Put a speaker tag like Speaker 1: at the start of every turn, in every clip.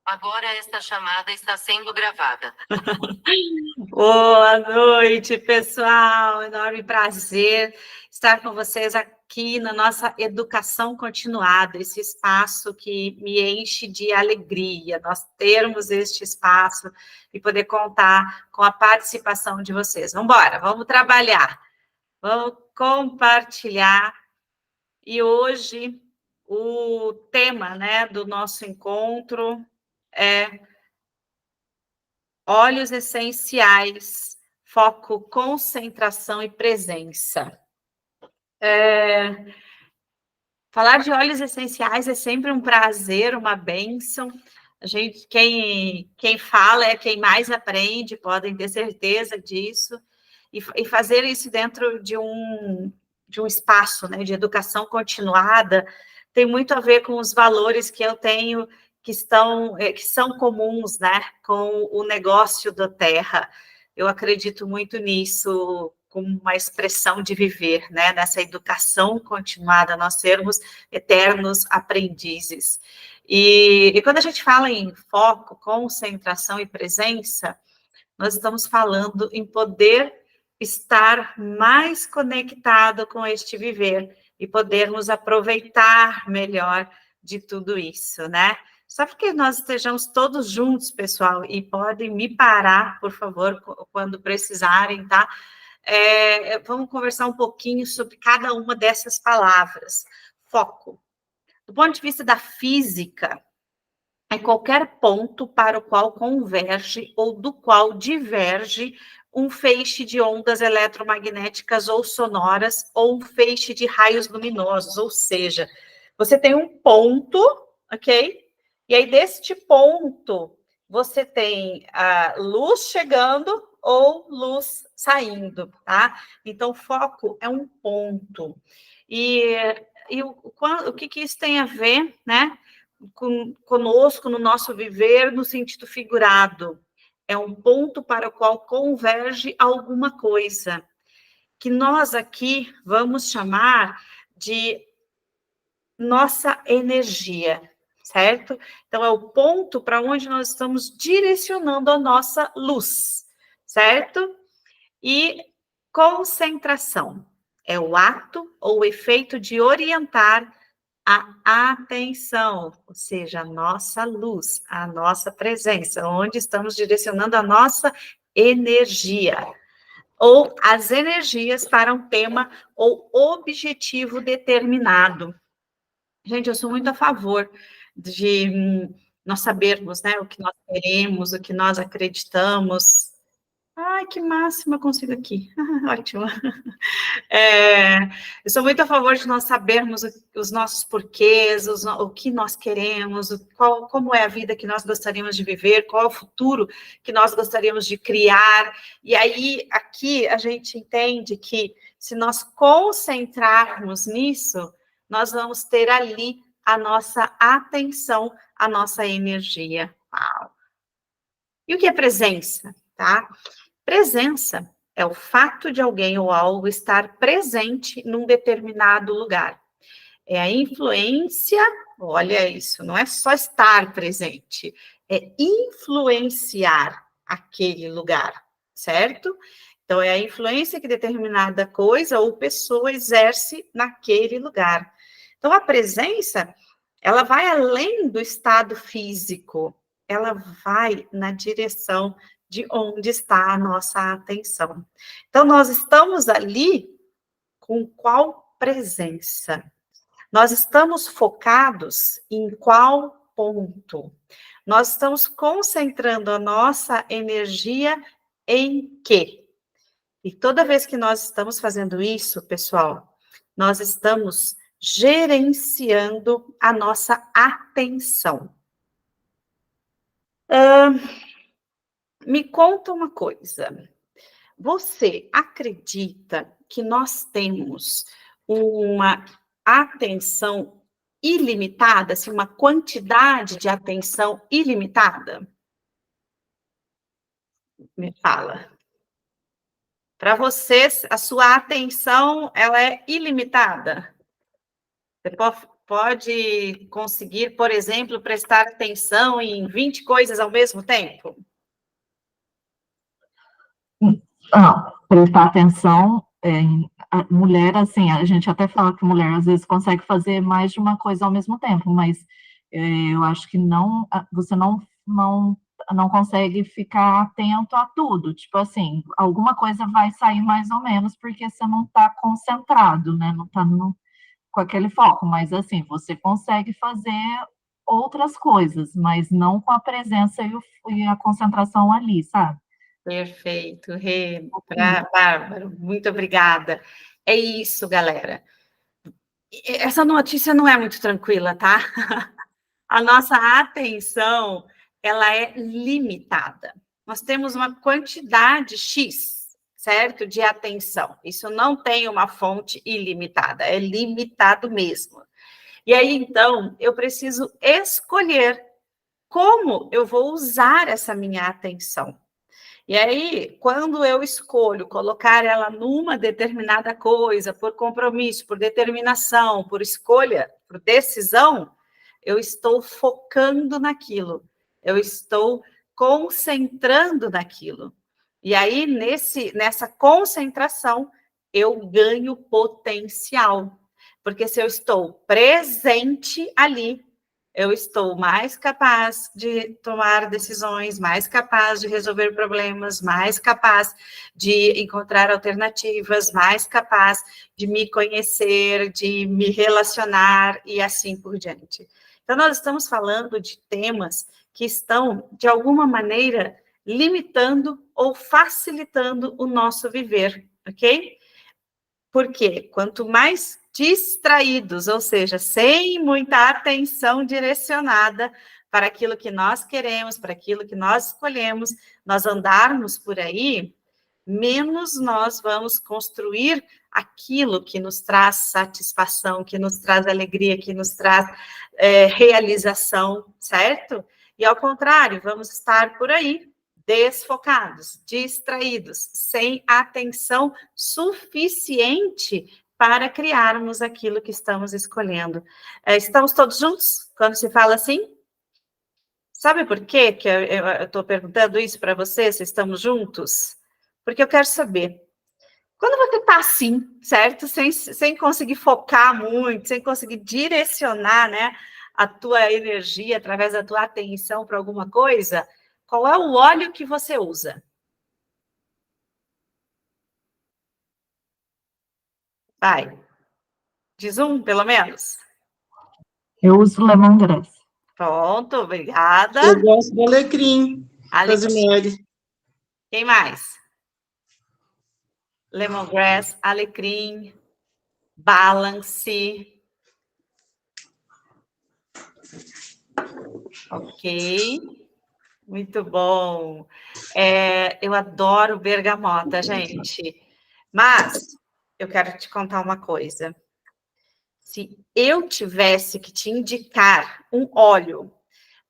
Speaker 1: Agora esta chamada está sendo gravada.
Speaker 2: Boa noite, pessoal. Enorme prazer estar com vocês aqui na nossa educação continuada, esse espaço que me enche de alegria, nós termos este espaço e poder contar com a participação de vocês. Vamos embora, vamos trabalhar, vamos compartilhar. E hoje o tema, né, do nosso encontro é óleos essenciais, foco, concentração e presença. Falar de óleos essenciais é sempre um prazer, uma bênção. A gente, quem fala é quem mais aprende, podem ter certeza disso. E fazer isso dentro de um espaço, né, de educação continuada tem muito a ver com os valores que eu tenho que são comuns, né, com o negócio da terra. Eu acredito muito nisso, como uma expressão de viver, né, nessa educação continuada, nós sermos eternos aprendizes. E quando a gente fala em foco, concentração e presença, nós estamos falando em poder estar mais conectado com este viver e podermos aproveitar melhor de tudo isso, né? Só porque nós estejamos todos juntos, pessoal, e podem me parar, por favor, quando precisarem, tá? Vamos conversar um pouquinho sobre cada uma dessas palavras. Foco. Do ponto de vista da física, é qualquer ponto para o qual converge ou do qual diverge um feixe de ondas eletromagnéticas ou sonoras ou um feixe de raios luminosos, ou seja, você tem um ponto, ok? E aí deste ponto você tem a luz chegando ou luz saindo, tá? Então foco é um ponto. E o que isso tem a ver, né? Conosco, no nosso viver, no sentido figurado. É um ponto para o qual converge alguma coisa, que nós aqui vamos chamar de nossa energia, certo? Então, é o ponto para onde nós estamos direcionando a nossa luz, certo? E concentração é o ato ou o efeito de orientar a atenção, ou seja, a nossa luz, a nossa presença, onde estamos direcionando a nossa energia, ou as energias para um tema ou objetivo determinado. Gente, eu sou muito a favor de nós sabermos, né, o que nós queremos, o que nós acreditamos. Ai, que máxima eu consigo aqui. Ótimo. Eu sou muito a favor de nós sabermos os nossos porquês, o que nós queremos, como é a vida que nós gostaríamos de viver, qual é o futuro que nós gostaríamos de criar. E aí, aqui, a gente entende que se nós concentrarmos nisso, nós vamos ter ali a nossa atenção, a nossa energia. Uau! E o que é presença, tá? Presença é o fato de alguém ou algo estar presente num determinado lugar. É a influência, olha isso, não é só estar presente, é influenciar aquele lugar, certo? Então, é a influência que determinada coisa ou pessoa exerce naquele lugar. Então, a presença, ela vai além do estado físico, ela vai na direção de onde está a nossa atenção. Então, nós estamos ali com qual presença? Nós estamos focados em qual ponto? Nós estamos concentrando a nossa energia em quê? E toda vez que nós estamos fazendo isso, pessoal, nós estamos gerenciando a nossa atenção. Me conta uma coisa. Você acredita que nós temos uma atenção ilimitada, assim, uma quantidade de atenção ilimitada? Me fala. Para você, a sua atenção, ela é ilimitada? pode conseguir, por exemplo, prestar atenção em 20 coisas ao mesmo tempo?
Speaker 3: Prestar atenção, a mulher, assim, a gente até fala que mulher às vezes consegue fazer mais de uma coisa ao mesmo tempo, mas eu acho que não, você não consegue ficar atento a tudo, tipo assim, alguma coisa vai sair mais ou menos, porque você não está concentrado, né, não está com aquele foco, mas assim, você consegue fazer outras coisas, mas não com a presença e a concentração ali, sabe?
Speaker 2: Perfeito, Rê, Bárbara, muito obrigada. É isso, galera. Essa notícia não é muito tranquila, tá? A nossa atenção, ela é limitada. Nós temos uma quantidade X, certo? De atenção. Isso não tem uma fonte ilimitada, é limitado mesmo. E aí, então, eu preciso escolher como eu vou usar essa minha atenção. E aí, quando eu escolho colocar ela numa determinada coisa, por compromisso, por determinação, por escolha, por decisão, eu estou focando naquilo, eu estou concentrando naquilo. E aí, nessa concentração, eu ganho potencial. Porque se eu estou presente ali, eu estou mais capaz de tomar decisões, mais capaz de resolver problemas, mais capaz de encontrar alternativas, mais capaz de me conhecer, de me relacionar e assim por diante. Então, nós estamos falando de temas que estão, de alguma maneira, limitando ou facilitando o nosso viver, ok? Porque quanto mais distraídos, ou seja, sem muita atenção direcionada para aquilo que nós queremos, para aquilo que nós escolhemos, nós andarmos por aí, menos nós vamos construir aquilo que nos traz satisfação, que nos traz alegria, que nos traz realização, certo? E ao contrário, vamos estar por aí desfocados, distraídos, sem atenção suficiente para criarmos aquilo que estamos escolhendo. Estamos todos juntos quando se fala assim? Sabe por quê que eu estou perguntando isso para vocês, se estamos juntos? Porque eu quero saber. Quando você está assim, certo? Sem conseguir focar muito, sem conseguir direcionar, né, a tua energia através da tua atenção para alguma coisa, qual é o óleo que você usa? Vai. Diz um, pelo menos.
Speaker 3: Eu uso lemongrass.
Speaker 2: Pronto, obrigada.
Speaker 4: Eu gosto do alecrim,
Speaker 2: Alecrim.
Speaker 4: Rosemary.
Speaker 2: Quem mais? Lemongrass, alecrim, balance. Ok. Muito bom. Eu adoro bergamota, gente. Mas eu quero te contar uma coisa. Se eu tivesse que te indicar um óleo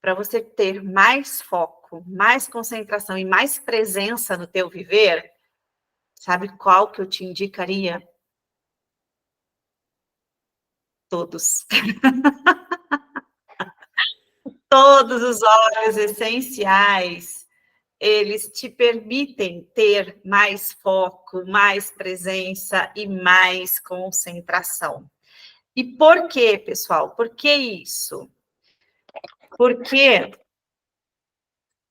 Speaker 2: para você ter mais foco, mais concentração e mais presença no teu viver, sabe qual que eu te indicaria? Todos. Todos os óleos essenciais, eles te permitem ter mais foco, mais presença e mais concentração. E por quê, pessoal? Por que isso? Porque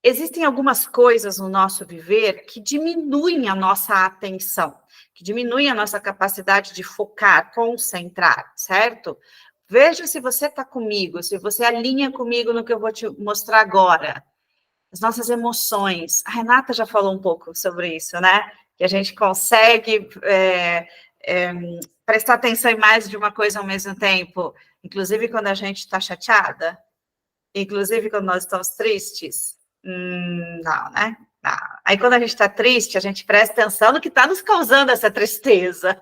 Speaker 2: existem algumas coisas no nosso viver que diminuem a nossa atenção, que diminuem a nossa capacidade de focar, concentrar, certo? Veja se você está comigo, se você alinha comigo no que eu vou te mostrar agora. As nossas emoções. A Renata já falou um pouco sobre isso, né? Que a gente consegue prestar atenção em mais de uma coisa ao mesmo tempo, inclusive quando a gente está chateada, inclusive quando nós estamos tristes. Não, né? Não. Aí, quando a gente está triste, a gente presta atenção no que está nos causando essa tristeza.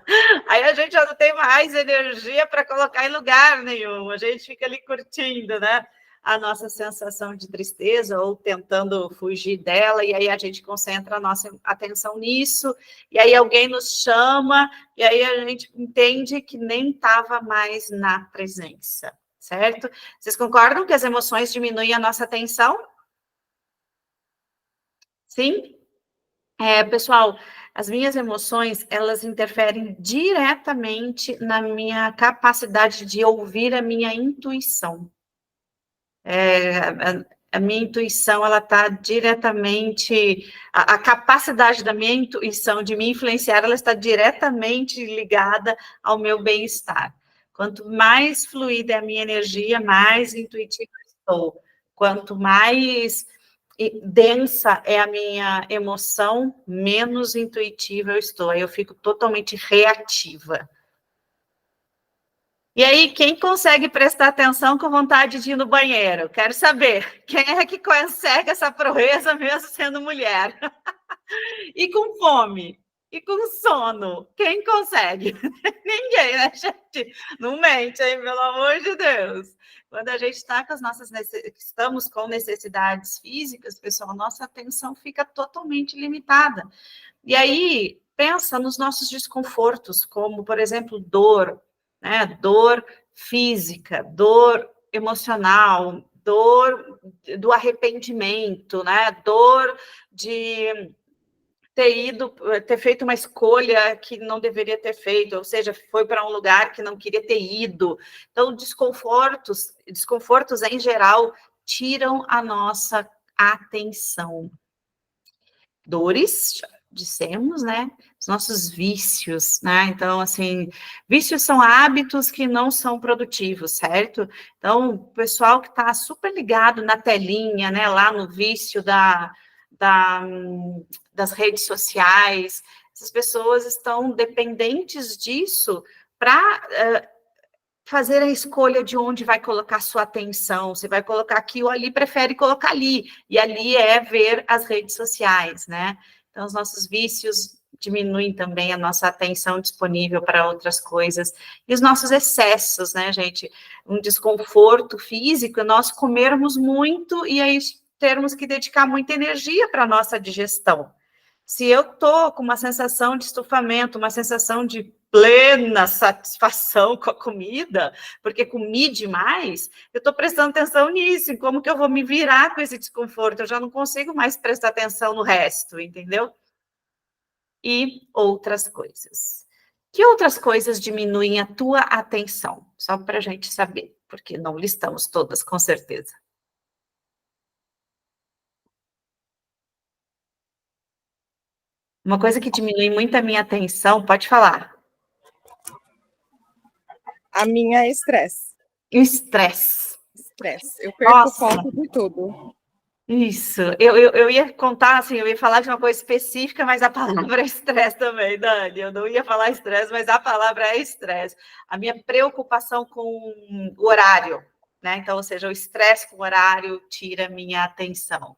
Speaker 2: Aí a gente já não tem mais energia para colocar em lugar nenhum. A gente fica ali curtindo, né? a nossa sensação de tristeza ou tentando fugir dela, e aí a gente concentra a nossa atenção nisso, e aí alguém nos chama, e aí a gente entende que nem estava mais na presença, certo? Vocês concordam que as emoções diminuem a nossa atenção? Sim? Pessoal, as minhas emoções, elas interferem diretamente na minha capacidade de ouvir a minha intuição. A minha intuição, ela está diretamente... A capacidade da minha intuição de me influenciar, ela está diretamente ligada ao meu bem-estar. Quanto mais fluida é a minha energia, mais intuitiva eu estou. Quanto mais densa é a minha emoção, menos intuitiva eu estou. Aí eu fico totalmente reativa. E aí, quem consegue prestar atenção com vontade de ir no banheiro? Quero saber, quem é que consegue essa proeza mesmo sendo mulher? E com fome? E com sono? Quem consegue? Ninguém, né, gente? Não mente, hein? Pelo amor de Deus. Quando a gente está com as nossas estamos com necessidades físicas, pessoal, nossa atenção fica totalmente limitada. E aí, pensa nos nossos desconfortos, como, por exemplo, dor, né? Dor física, dor emocional, dor do arrependimento, né? Dor de ter feito uma escolha que não deveria ter feito, ou seja, foi para um lugar que não queria ter ido. Então, desconfortos em geral tiram a nossa atenção. Dores, já dissemos, né? Os nossos vícios, né? Então, assim, vícios são hábitos que não são produtivos, certo? Então, o pessoal que está super ligado na telinha, né? Lá no vício das redes sociais, essas pessoas estão dependentes disso para fazer a escolha de onde vai colocar sua atenção, se vai colocar aqui ou ali, prefere colocar ali, e ali é ver as redes sociais, né? Então, os nossos vícios diminuem também a nossa atenção disponível para outras coisas, e os nossos excessos, né, gente? Um desconforto físico, nós comermos muito, e aí termos que dedicar muita energia para a nossa digestão. Se eu estou com uma sensação de estufamento, uma sensação de plena satisfação com a comida, porque comi demais, eu estou prestando atenção nisso, em como que eu vou me virar com esse desconforto, eu já não consigo mais prestar atenção no resto, entendeu? E outras coisas. Que outras coisas diminuem a tua atenção? Só para a gente saber, porque não listamos todas, com certeza. Uma coisa que diminui muito a minha atenção, pode falar.
Speaker 5: A minha é estresse.
Speaker 2: Estresse.
Speaker 5: Estresse. Eu perco o
Speaker 2: Nossa.
Speaker 5: foco de tudo.
Speaker 2: Isso. Eu ia contar, assim, eu ia falar de uma coisa específica, mas a palavra é estresse também, Dani. Eu não ia falar estresse, mas a palavra é estresse. A minha preocupação com o horário, né? Então, ou seja, o estresse com o horário tira minha atenção.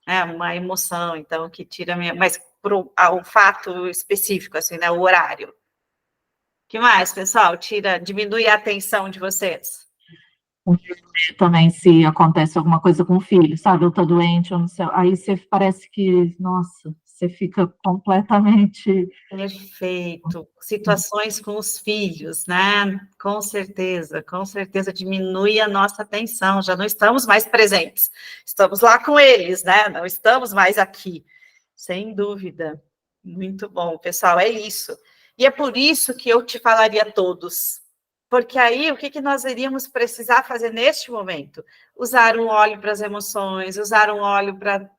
Speaker 2: É uma emoção, então, que tira minha... Mas o fato específico, assim, né? O horário. O que mais, pessoal? Diminui a atenção de vocês?
Speaker 3: Também se acontece alguma coisa com o filho, sabe? Eu tô doente, eu não sei. Aí você parece que, nossa, você fica completamente...
Speaker 2: Perfeito. Situações com os filhos, né? Com certeza diminui a nossa atenção, já não estamos mais presentes, estamos lá com eles, né? Não estamos mais aqui, sem dúvida. Muito bom, pessoal, é isso. E é por isso que eu te falaria todos, porque aí o que nós iríamos precisar fazer neste momento? Usar um óleo para as emoções, usar um óleo para...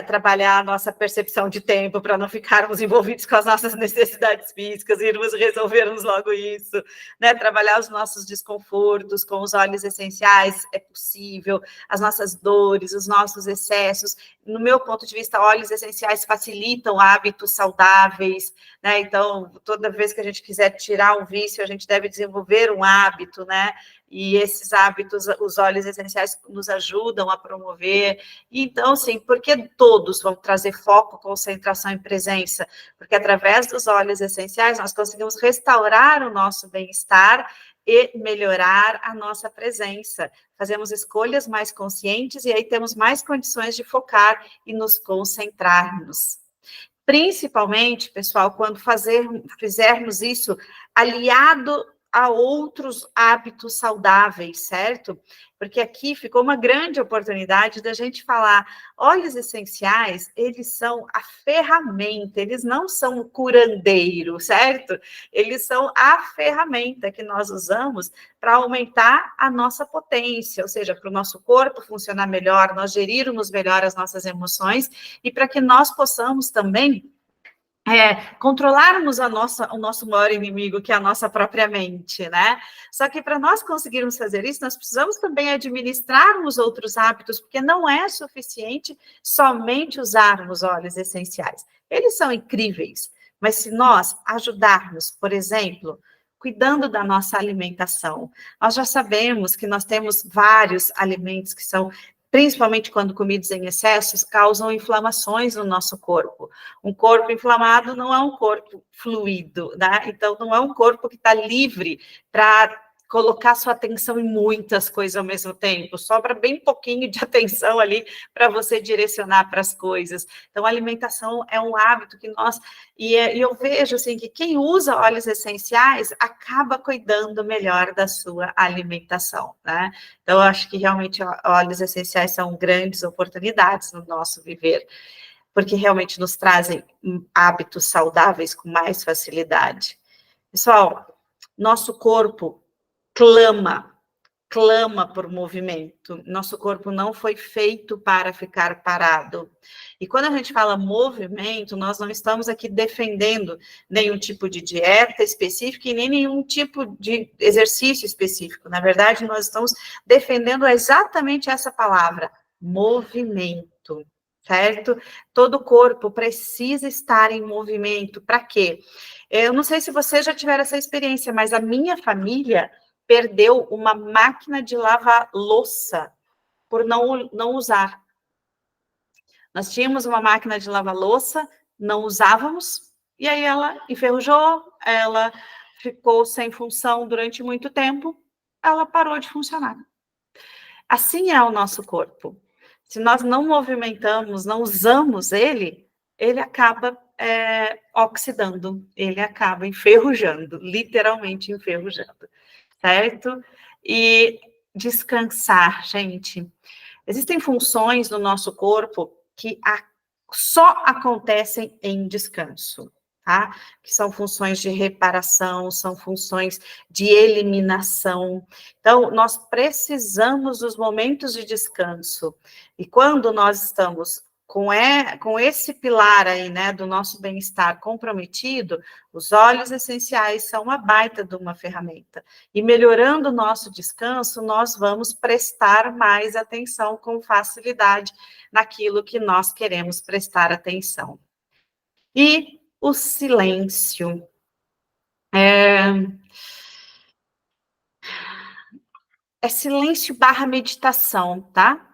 Speaker 2: trabalhar a nossa percepção de tempo para não ficarmos envolvidos com as nossas necessidades físicas, irmos resolvermos logo isso, né? Trabalhar os nossos desconfortos com os óleos essenciais, é possível, as nossas dores, os nossos excessos. No meu ponto de vista, óleos essenciais facilitam hábitos saudáveis, né? Então, toda vez que a gente quiser tirar um vício, a gente deve desenvolver um hábito, né? E esses hábitos, os óleos essenciais nos ajudam a promover. Então, sim, porque todos vão trazer foco, concentração e presença? Porque através dos óleos essenciais nós conseguimos restaurar o nosso bem-estar e melhorar a nossa presença. Fazemos escolhas mais conscientes e aí temos mais condições de focar e nos concentrarmos. Principalmente, pessoal, quando fizermos isso aliado a outros hábitos saudáveis, certo? Porque aqui ficou uma grande oportunidade da gente falar, óleos essenciais, eles são a ferramenta, eles não são o curandeiro, certo? Eles são a ferramenta que nós usamos para aumentar a nossa potência, ou seja, para o nosso corpo funcionar melhor, nós gerirmos melhor as nossas emoções e para que nós possamos também controlarmos o nosso maior inimigo, que é a nossa própria mente, né? Só que para nós conseguirmos fazer isso, nós precisamos também administrarmos outros hábitos, porque não é suficiente somente usarmos óleos essenciais. Eles são incríveis, mas se nós ajudarmos, por exemplo, cuidando da nossa alimentação, nós já sabemos que nós temos vários alimentos que são, principalmente quando comidos em excessos, causam inflamações no nosso corpo. Um corpo inflamado não é um corpo fluido, né? Então, não é um corpo que está livre para colocar sua atenção em muitas coisas ao mesmo tempo. Sobra bem pouquinho de atenção ali para você direcionar para as coisas. Então, a alimentação é um hábito que nós... E eu vejo, assim, que quem usa óleos essenciais acaba cuidando melhor da sua alimentação, né? Então, eu acho que realmente óleos essenciais são grandes oportunidades no nosso viver, porque realmente nos trazem hábitos saudáveis com mais facilidade. Pessoal, nosso corpo clama por movimento. Nosso corpo não foi feito para ficar parado. E quando a gente fala movimento, nós não estamos aqui defendendo nenhum tipo de dieta específica e nem nenhum tipo de exercício específico. Na verdade, nós estamos defendendo exatamente essa palavra, movimento, certo? Todo corpo precisa estar em movimento. Para quê? Eu não sei se vocês já tiveram essa experiência, mas a minha família perdeu uma máquina de lavar louça por não usar. Nós tínhamos uma máquina de lavar louça, não usávamos, e aí ela enferrujou, ela ficou sem função durante muito tempo, ela parou de funcionar. Assim é o nosso corpo. Se nós não movimentamos, não usamos ele acaba oxidando, ele acaba enferrujando, literalmente enferrujando. Certo? E descansar, gente. Existem funções no nosso corpo que só acontecem em descanso, tá? Que são funções de reparação, são funções de eliminação. Então, nós precisamos dos momentos de descanso. E quando nós estamos com esse pilar aí, né, do nosso bem-estar comprometido, os óleos essenciais são uma baita de uma ferramenta. E melhorando o nosso descanso, nós vamos prestar mais atenção com facilidade naquilo que nós queremos prestar atenção. E o silêncio. É silêncio / meditação, tá?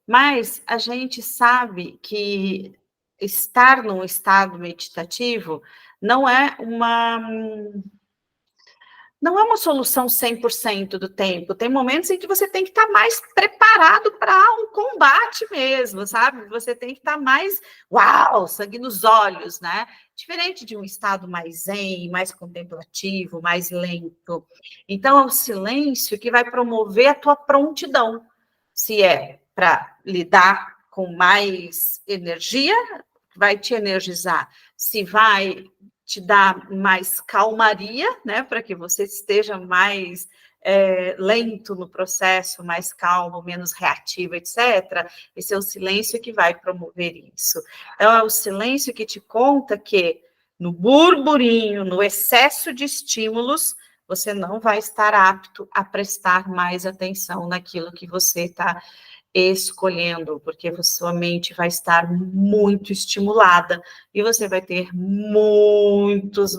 Speaker 2: Mas a gente sabe que estar num estado meditativo não é uma solução 100% do tempo. Tem momentos em que você tem que estar mais preparado para um combate mesmo, sabe? Você tem que estar mais, sangue nos olhos, né? Diferente de um estado mais zen, mais contemplativo, mais lento. Então, é o silêncio que vai promover a tua prontidão. Se é para lidar com mais energia, vai te energizar. Se vai te dar mais calmaria, né, para que você esteja mais lento no processo, mais calmo, menos reativo, etc. Esse é o silêncio que vai promover isso. Então, é o silêncio que te conta que no burburinho, no excesso de estímulos, você não vai estar apto a prestar mais atenção naquilo que você está escolhendo, porque sua mente vai estar muito estimulada e você vai ter muitas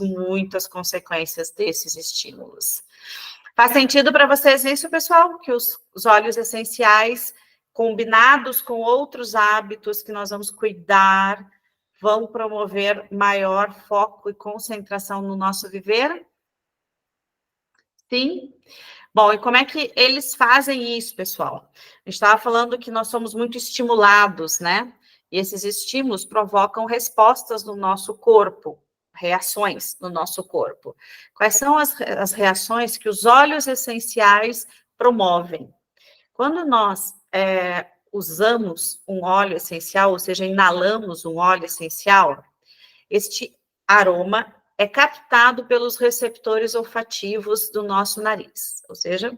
Speaker 2: consequências desses estímulos. Faz sentido para vocês isso, pessoal? Que os óleos essenciais, combinados com outros hábitos que nós vamos cuidar, vão promover maior foco e concentração no nosso viver? Sim. Bom, e como é que eles fazem isso, pessoal? A gente estava falando que nós somos muito estimulados, né? E esses estímulos provocam respostas no nosso corpo, reações no nosso corpo. Quais são as reações que os óleos essenciais promovem? Quando nós usamos um óleo essencial, ou seja, inalamos um óleo essencial, este aroma é captado pelos receptores olfativos do nosso nariz, ou seja,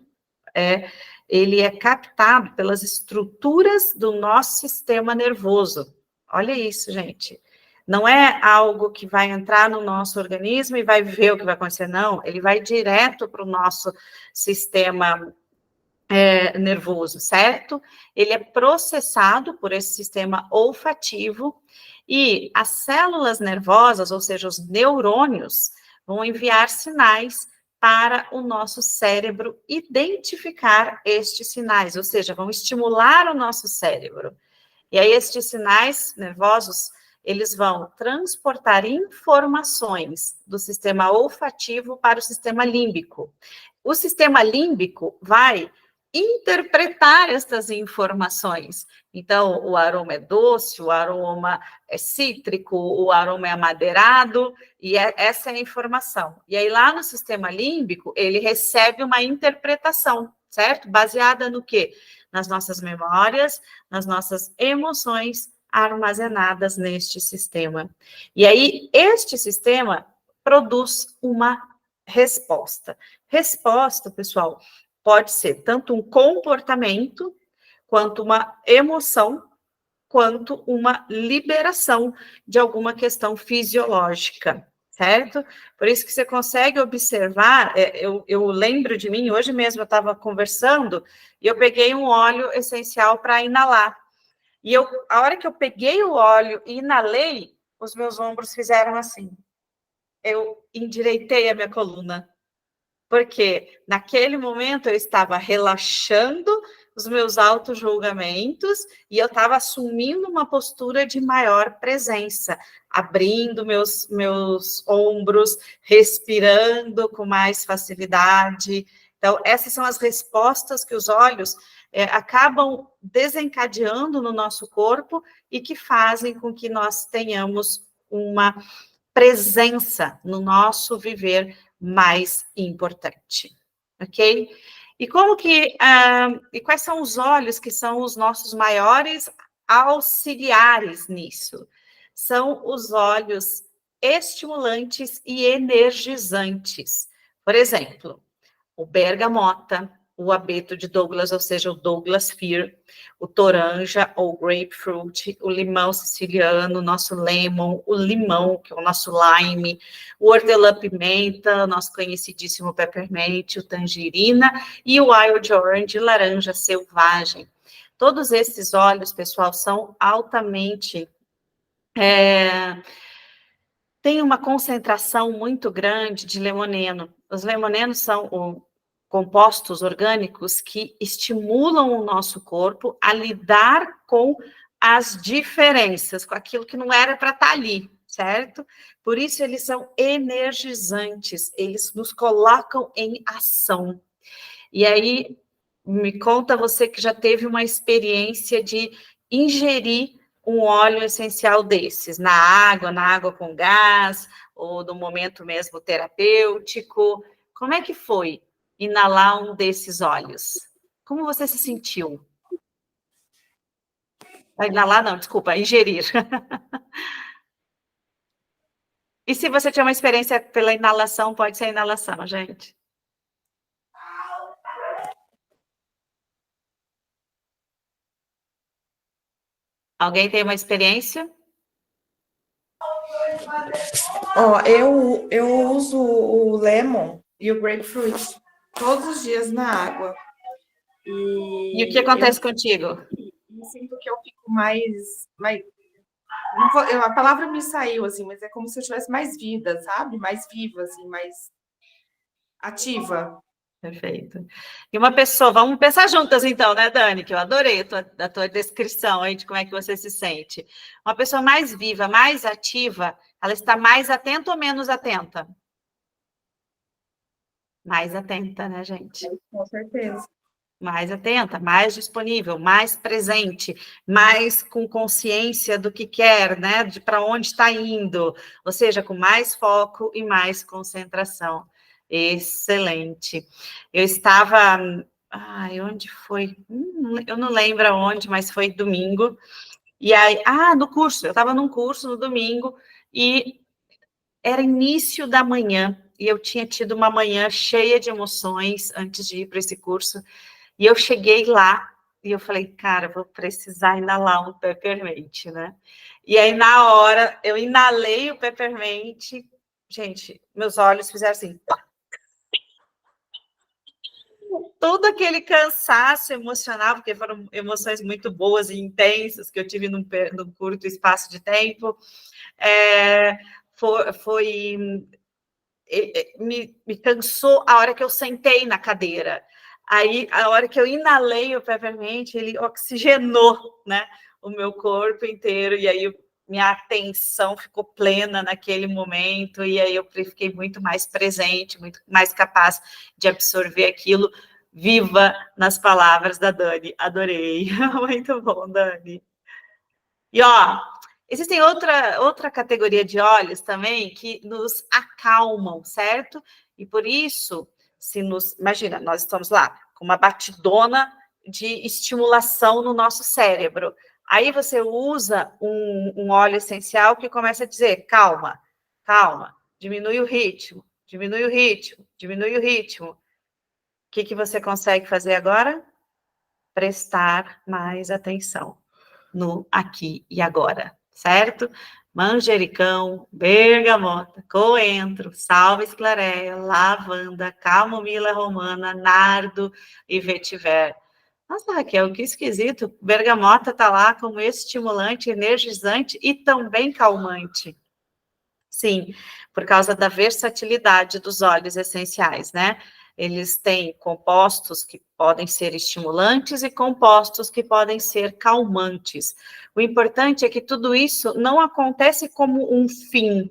Speaker 2: ele é captado pelas estruturas do nosso sistema nervoso. Olha isso, gente. Não é algo que vai entrar no nosso organismo e vai ver o que vai acontecer, não. Ele vai direto para o nosso sistema nervoso, certo? Ele é processado por esse sistema olfativo e as células nervosas, ou seja, os neurônios, vão enviar sinais para o nosso cérebro identificar estes sinais, ou seja, vão estimular o nosso cérebro. E aí estes sinais nervosos, eles vão transportar informações do sistema olfativo para o sistema límbico. O sistema límbico vai interpretar essas informações. Então, o aroma é doce, o aroma é cítrico, o aroma é amadeirado, e essa é a informação. E aí, lá no sistema límbico, ele recebe uma interpretação, certo? Baseada no quê? Nas nossas memórias, nas nossas emoções armazenadas neste sistema. E aí, este sistema produz uma resposta. Resposta, pessoal, pode ser tanto um comportamento, quanto uma emoção, quanto uma liberação de alguma questão fisiológica, certo? Por isso que você consegue observar, eu lembro de mim, hoje mesmo eu estava conversando, e eu peguei um óleo essencial para inalar. E a hora que eu peguei o óleo e inalei, os meus ombros fizeram assim. Eu endireitei a minha coluna. Porque naquele momento eu estava relaxando os meus auto-julgamentos e eu estava assumindo uma postura de maior presença, abrindo meus ombros, respirando com mais facilidade. Então, essas são as respostas que os olhos acabam desencadeando no nosso corpo e que fazem com que nós tenhamos uma presença no nosso viver mais importante, ok? E como que, e quais são os olhos que são os nossos maiores auxiliares nisso? São os olhos estimulantes e energizantes. Por exemplo, o bergamota, o abeto de Douglas, ou seja, o Douglas Fir, o toranja ou grapefruit, o limão siciliano, o nosso lemon, o limão, que é o nosso lime, o hortelã-pimenta, o nosso conhecidíssimo peppermint, o tangerina e o wild orange, laranja selvagem. Todos esses óleos, pessoal, são altamente... tem uma concentração muito grande de limoneno. Os limonenos são compostos orgânicos que estimulam o nosso corpo a lidar com as diferenças, com aquilo que não era para estar ali, certo? Por isso eles são energizantes, eles nos colocam em ação. E aí, me conta você que já teve uma experiência de ingerir um óleo essencial desses, na água com gás, ou no momento mesmo terapêutico. Como é que foi inalar um desses óleos? Como você se sentiu? Inalar não, desculpa, ingerir. E se você tiver uma experiência pela inalação, pode ser a inalação, gente. Alguém tem uma experiência?
Speaker 6: Ó, eu uso o lemon e o grapefruit todos os dias na água.
Speaker 2: E o que acontece contigo?
Speaker 6: Eu sinto que eu fico mais a palavra me saiu, assim, mas é como se eu estivesse mais vida, sabe? Mais viva, assim, mais ativa.
Speaker 2: Perfeito. E uma pessoa, vamos pensar juntas então, né, Dani? Que eu adorei a tua descrição aí de como é que você se sente. Uma pessoa mais viva, mais ativa, ela está mais atenta ou menos atenta? mais atenta, né, gente?
Speaker 6: Com certeza.
Speaker 2: Mais atenta, mais disponível, mais presente, mais com consciência do que quer, né? De para onde está indo, ou seja, com mais foco e mais concentração. Excelente. Eu estava, onde foi? Eu não lembro aonde, mas foi domingo. E aí, no curso, eu estava num curso no domingo e era início da manhã e eu tinha tido uma manhã cheia de emoções antes de ir para esse curso. E eu cheguei lá e eu falei, cara, vou precisar inalar um peppermint, né? E aí, na hora, eu inalei o peppermint, gente, meus olhos fizeram assim. Todo aquele cansaço emocional, porque foram emoções muito boas e intensas que eu tive num curto espaço de tempo, me cansou a hora que eu sentei na cadeira. Aí, a hora que eu inalei o peppermint, ele oxigenou, né, o meu corpo inteiro, e aí minha atenção ficou plena naquele momento, e aí eu fiquei muito mais presente, muito mais capaz de absorver aquilo, viva nas palavras da Dani. Adorei. Muito bom, Dani. E, existem outra categoria de óleos também que nos acalmam, certo? E por isso, imagina, nós estamos lá com uma batidona de estimulação no nosso cérebro. Aí você usa um óleo essencial que começa a dizer, calma, calma, diminui o ritmo, diminui o ritmo, diminui o ritmo. O que você consegue fazer agora? Prestar mais atenção no aqui e agora, certo? Manjericão, bergamota, coentro, salve esclareia, lavanda, camomila romana, nardo e vetiver. Nossa, Raquel, que esquisito. Bergamota está lá como estimulante, energizante e também calmante. Sim, por causa da versatilidade dos óleos essenciais, né? Eles têm compostos que podem ser estimulantes e compostos que podem ser calmantes. O importante é que tudo isso não acontece como um fim.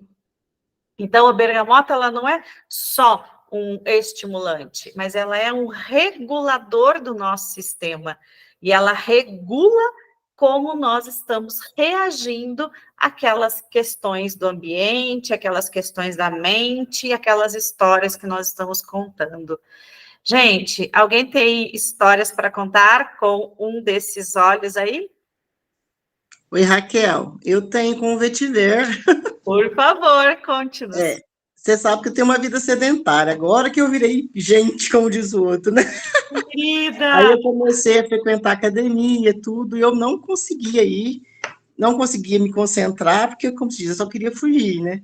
Speaker 2: Então, a bergamota, ela não é só um estimulante, mas ela é um regulador do nosso sistema. E ela regula como nós estamos reagindo àquelas questões do ambiente, aquelas questões da mente, aquelas histórias que nós estamos contando. Gente, alguém tem histórias para contar com um desses óleos aí?
Speaker 4: Oi, Raquel, eu tenho com o vetiver.
Speaker 2: Por favor, conte-nos.
Speaker 4: Você sabe que eu tenho uma vida sedentária, agora que eu virei gente, como diz o outro, né?
Speaker 2: Querida!
Speaker 4: Aí eu comecei a frequentar academia, tudo, e eu não conseguia ir, não conseguia me concentrar, porque, como se diz, eu só queria fugir, né?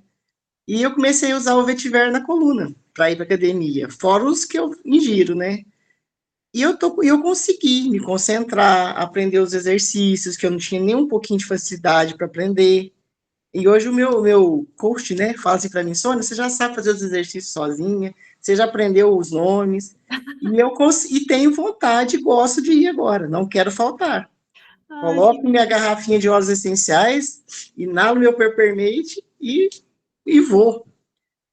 Speaker 4: E eu comecei a usar o vetiver na coluna, para ir para academia, fora os que eu ingiro, né? E eu consegui me concentrar, aprender os exercícios, que eu não tinha nem um pouquinho de facilidade para aprender. E hoje o meu coach, né, fala assim para mim, Sônia, você já sabe fazer os exercícios sozinha, você já aprendeu os nomes, e tenho vontade e gosto de ir agora, não quero faltar. Coloco minha garrafinha de óleos essenciais, inalo meu peppermint e vou.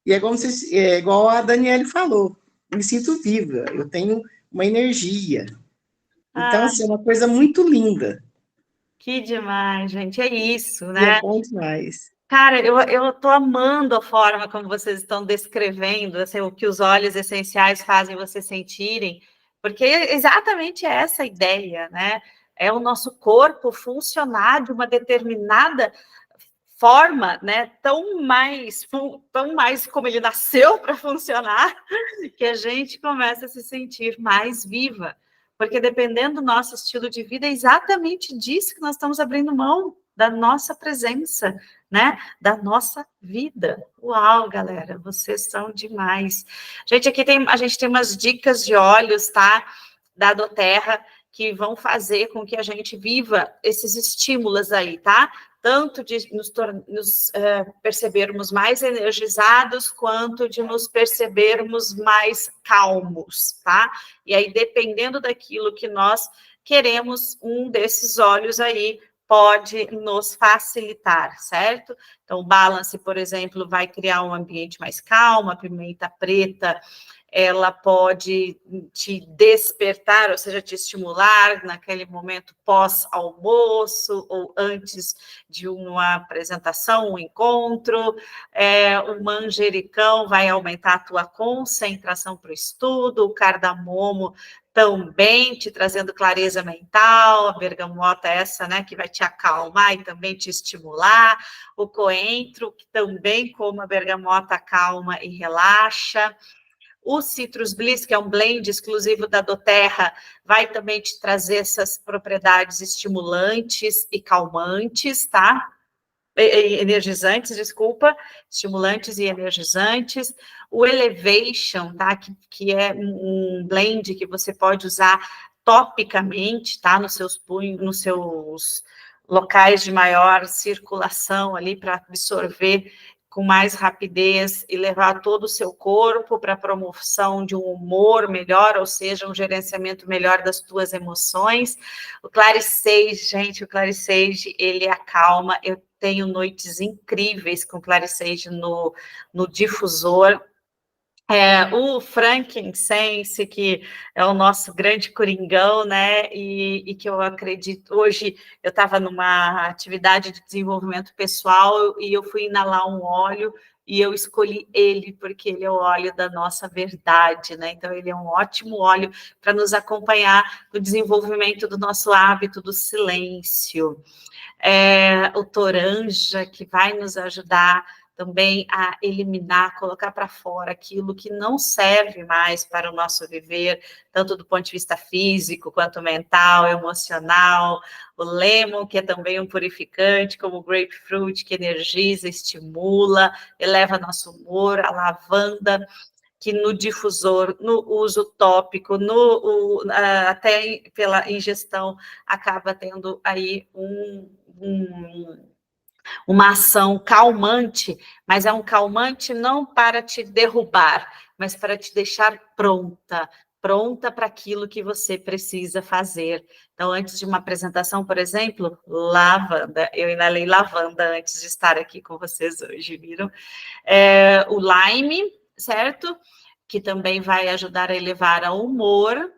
Speaker 4: E é igual a Daniele falou, me sinto viva, eu tenho uma energia. Então, assim, é uma coisa muito linda.
Speaker 2: Que demais, gente, é isso,
Speaker 4: E é
Speaker 2: né?
Speaker 4: bom demais.
Speaker 2: Cara, eu tô amando a forma como vocês estão descrevendo, assim, o que os óleos essenciais fazem você sentirem, porque é exatamente essa a ideia, né? É o nosso corpo funcionar de uma determinada forma, né? Tão mais como ele nasceu para funcionar, que a gente começa a se sentir mais viva. Porque dependendo do nosso estilo de vida, é exatamente disso que nós estamos abrindo mão, da nossa presença, né? Da nossa vida. Uau, galera, vocês são demais. Gente, a gente tem umas dicas de óleos, tá? Da doTERRA, que vão fazer com que a gente viva esses estímulos aí, tá? Tanto de nos percebermos mais energizados, quanto de nos percebermos mais calmos, tá? E aí, dependendo daquilo que nós queremos, um desses óleos aí pode nos facilitar, certo? Então, o balance, por exemplo, vai criar um ambiente mais calmo, a pimenta preta, ela pode te despertar, ou seja, te estimular naquele momento pós-almoço ou antes de uma apresentação, um encontro. O manjericão vai aumentar a tua concentração para o estudo, o cardamomo também te trazendo clareza mental, a bergamota essa, né, que vai te acalmar e também te estimular, o coentro, que também, como a bergamota, acalma e relaxa. O Citrus Bliss, que é um blend exclusivo da doTERRA, vai também te trazer essas propriedades estimulantes e calmantes, tá? Energizantes, desculpa, estimulantes e energizantes. O Elevation, tá? Que é um blend que você pode usar topicamente, tá? Nos seus punhos, nos seus locais de maior circulação ali para absorver com mais rapidez e levar todo o seu corpo para a promoção de um humor melhor, ou seja, um gerenciamento melhor das tuas emoções. O Clarissage, gente, o Clarissage, ele acalma. Eu tenho noites incríveis com Clarissage no difusor. O frankincense, que é o nosso grande coringão, né, e que eu acredito, hoje eu estava numa atividade de desenvolvimento pessoal e eu fui inalar um óleo e eu escolhi ele porque ele é o óleo da nossa verdade, né, então ele é um ótimo óleo para nos acompanhar no desenvolvimento do nosso hábito do silêncio. O toranja, que vai nos ajudar também a eliminar, colocar para fora aquilo que não serve mais para o nosso viver, tanto do ponto de vista físico, quanto mental, emocional. O lemon, que é também um purificante, como o grapefruit, que energiza, estimula, eleva nosso humor. A lavanda, que no difusor, no uso tópico, até pela ingestão, acaba tendo aí uma ação calmante, mas é um calmante não para te derrubar, mas para te deixar pronta para aquilo que você precisa fazer. Então, antes de uma apresentação, por exemplo, lavanda, eu inalei lavanda antes de estar aqui com vocês hoje, viram? O lime, certo? Que também vai ajudar a elevar o humor,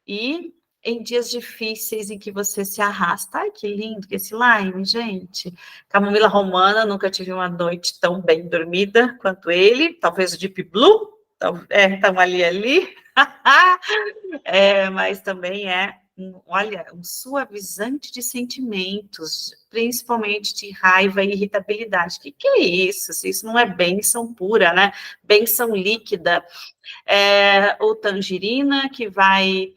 Speaker 2: e em dias difíceis em que você se arrasta. Ai, que lindo esse lime, gente. Camomila romana, nunca tive uma noite tão bem dormida quanto ele. Talvez o Deep Blue, estão ali. Mas também um suavizante de sentimentos, principalmente de raiva e irritabilidade. Que é isso? Se isso não é bênção pura, né? Bênção líquida. O tangerina, que vai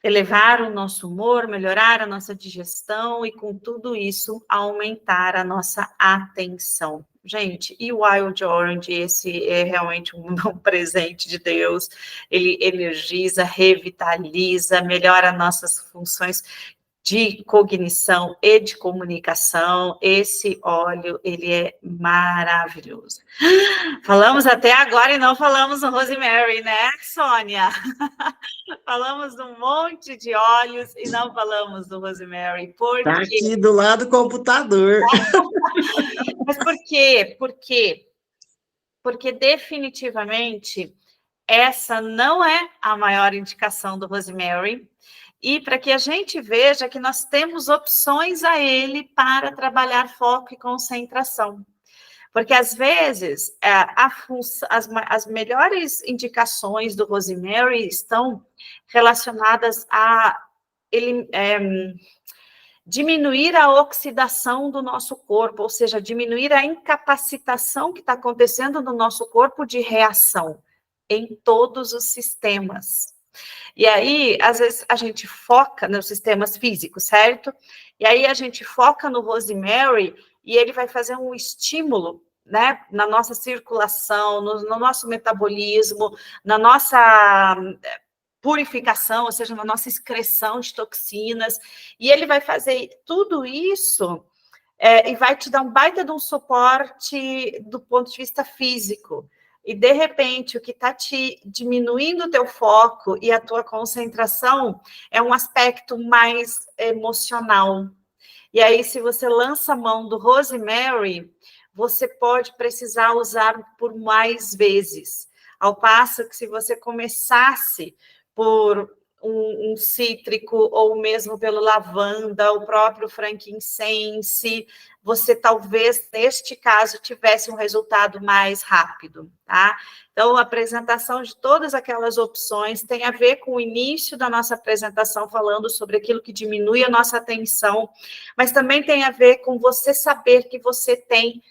Speaker 2: elevar o nosso humor, melhorar a nossa digestão e, com tudo isso, aumentar a nossa atenção. Gente, e o Wild Orange, esse é realmente um presente de Deus. Ele energiza, revitaliza, melhora nossas funções de cognição e de comunicação. Esse óleo, ele é maravilhoso. Falamos até agora e não falamos no Rosemary, né, Sônia? Falamos de um monte de óleos e não falamos do Rosemary. Por
Speaker 4: Tá
Speaker 2: quê?
Speaker 4: aqui do lado do computador.
Speaker 2: Mas por quê? Por quê? Porque definitivamente essa não é a maior indicação do Rosemary, e para que a gente veja que nós temos opções a ele para trabalhar foco e concentração. Porque, às vezes, as melhores indicações do Rosemary estão relacionadas a diminuir a oxidação do nosso corpo, ou seja, diminuir a incapacitação que está acontecendo no nosso corpo de reação em todos os sistemas. E aí, às vezes, a gente foca nos sistemas físicos, certo? E aí a gente foca no Rosemary e ele vai fazer um estímulo, né, na nossa circulação, no nosso metabolismo, na nossa purificação, ou seja, na nossa excreção de toxinas, e ele vai fazer tudo isso e vai te dar um baita de um suporte do ponto de vista físico. E, de repente, o que está te diminuindo o teu foco e a tua concentração é um aspecto mais emocional. E aí, se você lança a mão do Rosemary, você pode precisar usar por mais vezes. Ao passo que se você começasse por um cítrico, ou mesmo pelo lavanda, o próprio frankincense, você talvez, neste caso, tivesse um resultado mais rápido, tá? Então, a apresentação de todas aquelas opções tem a ver com o início da nossa apresentação, falando sobre aquilo que diminui a nossa atenção, mas também tem a ver com você saber que você tem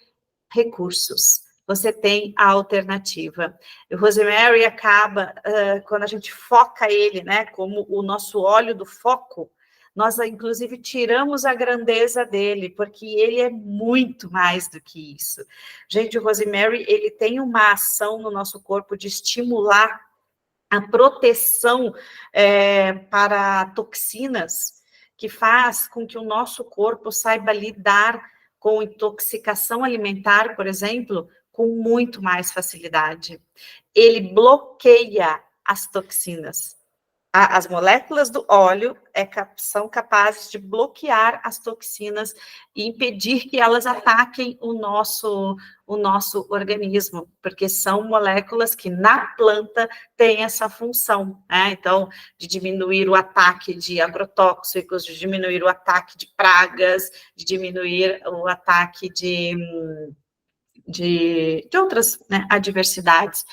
Speaker 2: recursos, você tem a alternativa. O Rosemary acaba, quando a gente foca ele, né, como o nosso óleo do foco, nós, inclusive, tiramos a grandeza dele, porque ele é muito mais do que isso. Gente, o Rosemary, ele tem uma ação no nosso corpo de estimular a proteção para toxinas, que faz com que o nosso corpo saiba lidar com intoxicação alimentar, por exemplo, com muito mais facilidade. Ele bloqueia as toxinas. As moléculas do óleo são capazes de bloquear as toxinas e impedir que elas ataquem o nosso organismo, porque são moléculas que na planta têm essa função, né? Então, de diminuir o ataque de agrotóxicos, de diminuir o ataque de pragas, de diminuir o ataque de outras, né, adversidades.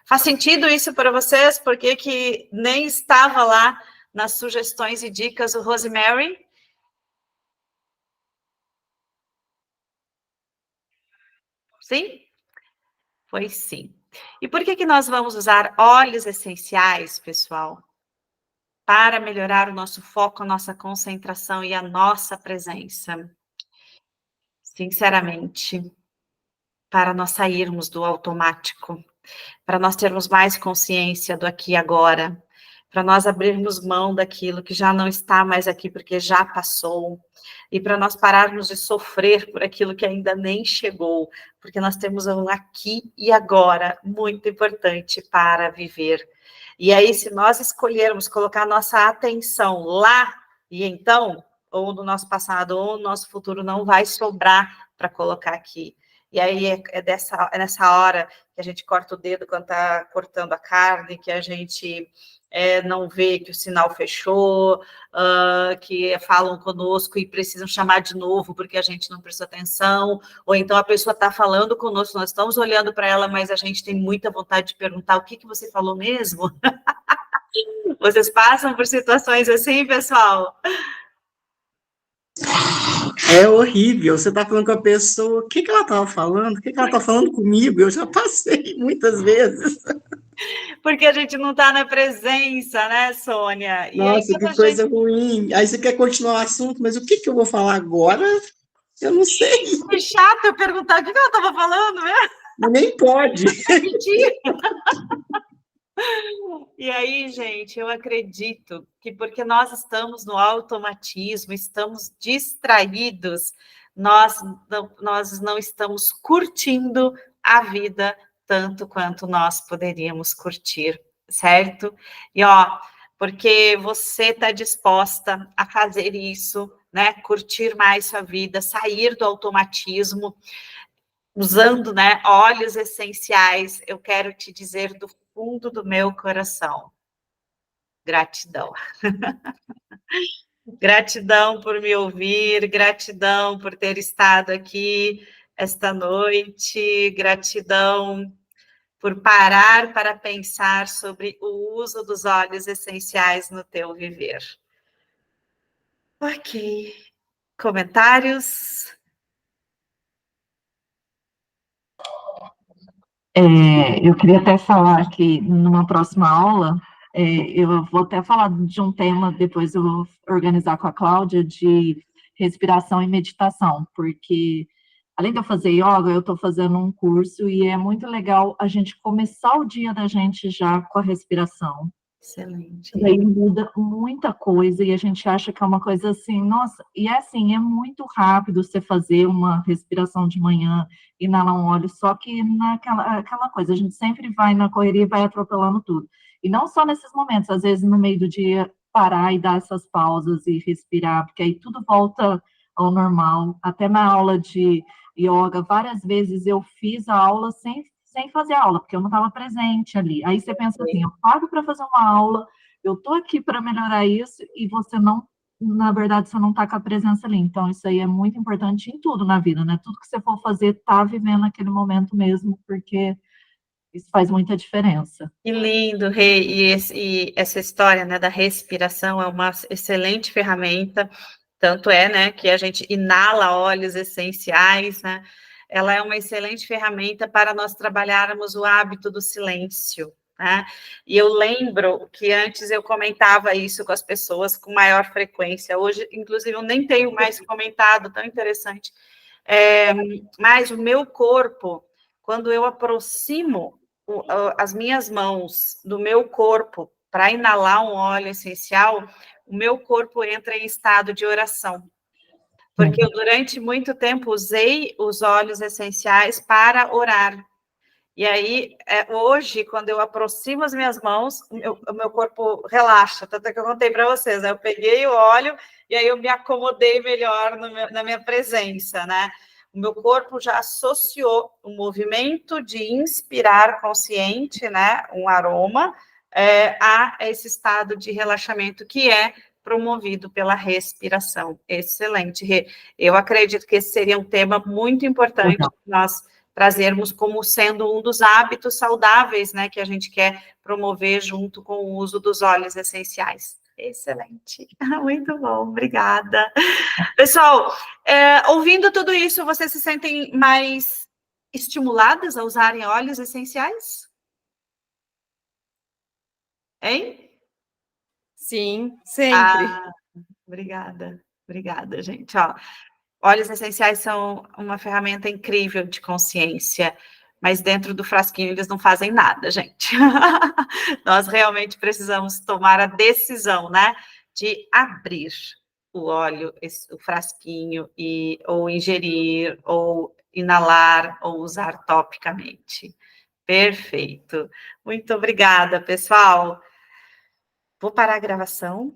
Speaker 2: Faz sentido isso para vocês? Por que nem estava lá nas sugestões e dicas o Rosemary? Sim? Pois sim. E por que nós vamos usar óleos essenciais, pessoal? Para melhorar o nosso foco, a nossa concentração e a nossa presença. Sinceramente, para nós sairmos do automático, para nós termos mais consciência do aqui e agora, para nós abrirmos mão daquilo que já não está mais aqui, porque já passou, e para nós pararmos de sofrer por aquilo que ainda nem chegou, porque nós temos um aqui e agora muito importante para viver. E aí, se nós escolhermos colocar nossa atenção lá, e então, ou no nosso passado, ou no nosso futuro, não vai sobrar para colocar aqui. E aí é nessa hora que a gente corta o dedo quando está cortando a carne, que a gente não vê que o sinal fechou, que falam conosco e precisam chamar de novo porque a gente não prestou atenção, ou então a pessoa está falando conosco, nós estamos olhando para ela, mas a gente tem muita vontade de perguntar o que você falou mesmo? Vocês passam por situações assim, pessoal?
Speaker 4: É horrível, você está falando com a pessoa, o que ela estava falando? O que ela está falando comigo? Eu já passei muitas vezes.
Speaker 2: Porque a gente não está na presença, né, Sônia?
Speaker 4: Nossa, que coisa ruim. Aí você quer continuar o assunto, mas o que eu vou falar agora? Eu não sei.
Speaker 2: Que chato eu perguntar o que ela estava falando, né?
Speaker 4: Nem pode.
Speaker 2: Mentira. E aí, gente, eu acredito que porque nós estamos no automatismo, estamos distraídos, nós não estamos curtindo a vida tanto quanto nós poderíamos curtir, certo? E, porque você está disposta a fazer isso, né? Curtir mais sua vida, sair do automatismo, usando, né, óleos essenciais, eu quero te dizer do fundo do meu coração, gratidão. Gratidão por me ouvir, gratidão por ter estado aqui esta noite, gratidão por parar para pensar sobre o uso dos óleos essenciais no teu viver. Ok. Comentários?
Speaker 3: Eu queria até falar que numa próxima aula, eu vou até falar de um tema, depois eu vou organizar com a Cláudia, de respiração e meditação, porque além de eu fazer yoga, eu estou fazendo um curso e é muito legal a gente começar o dia da gente já com a respiração.
Speaker 2: Excelente.
Speaker 3: Daí muda muita coisa e a gente acha que é uma coisa assim, nossa, e é assim, é muito rápido você fazer uma respiração de manhã, inalar um óleo, só que aquela coisa, a gente sempre vai na correria e vai atropelando tudo. E não só nesses momentos, às vezes no meio do dia parar e dar essas pausas e respirar, porque aí tudo volta ao normal. Até na aula de yoga, várias vezes eu fiz a aula sem fazer aula, porque eu não estava presente ali. Aí você pensa assim, eu pago para fazer uma aula, eu estou aqui para melhorar isso, e você não, na verdade, você não está com a presença ali. Então, isso aí é muito importante em tudo na vida, né? Tudo que você for fazer, tá vivendo aquele momento mesmo, porque isso faz muita diferença.
Speaker 2: Que lindo, Rê, e essa história, né, da respiração é uma excelente ferramenta, tanto é, né, que a gente inala óleos essenciais, né, ela é uma excelente ferramenta para nós trabalharmos o hábito do silêncio, né, e eu lembro que antes eu comentava isso com as pessoas com maior frequência, hoje, inclusive, eu nem tenho mais comentado, tão interessante, mas o meu corpo, quando eu aproximo as minhas mãos do meu corpo para inalar um óleo essencial, o meu corpo entra em estado de oração. Porque eu, durante muito tempo, usei os óleos essenciais para orar. E aí, hoje, quando eu aproximo as minhas mãos, o meu corpo relaxa. Tanto é que eu contei para vocês, né? Eu peguei o óleo e aí eu me acomodei melhor na minha presença, né? O meu corpo já associou o movimento de inspirar consciente, né, um aroma, a esse estado de relaxamento que é promovido pela respiração. Excelente, Rê. Eu acredito que esse seria um tema muito importante para nós trazermos como sendo um dos hábitos saudáveis, né, que a gente quer promover junto com o uso dos óleos essenciais. Excelente, muito bom, obrigada. Pessoal, ouvindo tudo isso, vocês se sentem mais estimuladas a usarem óleos essenciais? Hein?
Speaker 5: Sim, sempre.
Speaker 2: Obrigada, gente. Ó, óleos essenciais são uma ferramenta incrível de consciência, mas dentro do frasquinho eles não fazem nada, gente. Nós realmente precisamos tomar a decisão, né, de abrir o óleo, o frasquinho, ou ingerir, ou inalar, ou usar topicamente. Perfeito. Muito obrigada, pessoal. Vou parar a gravação.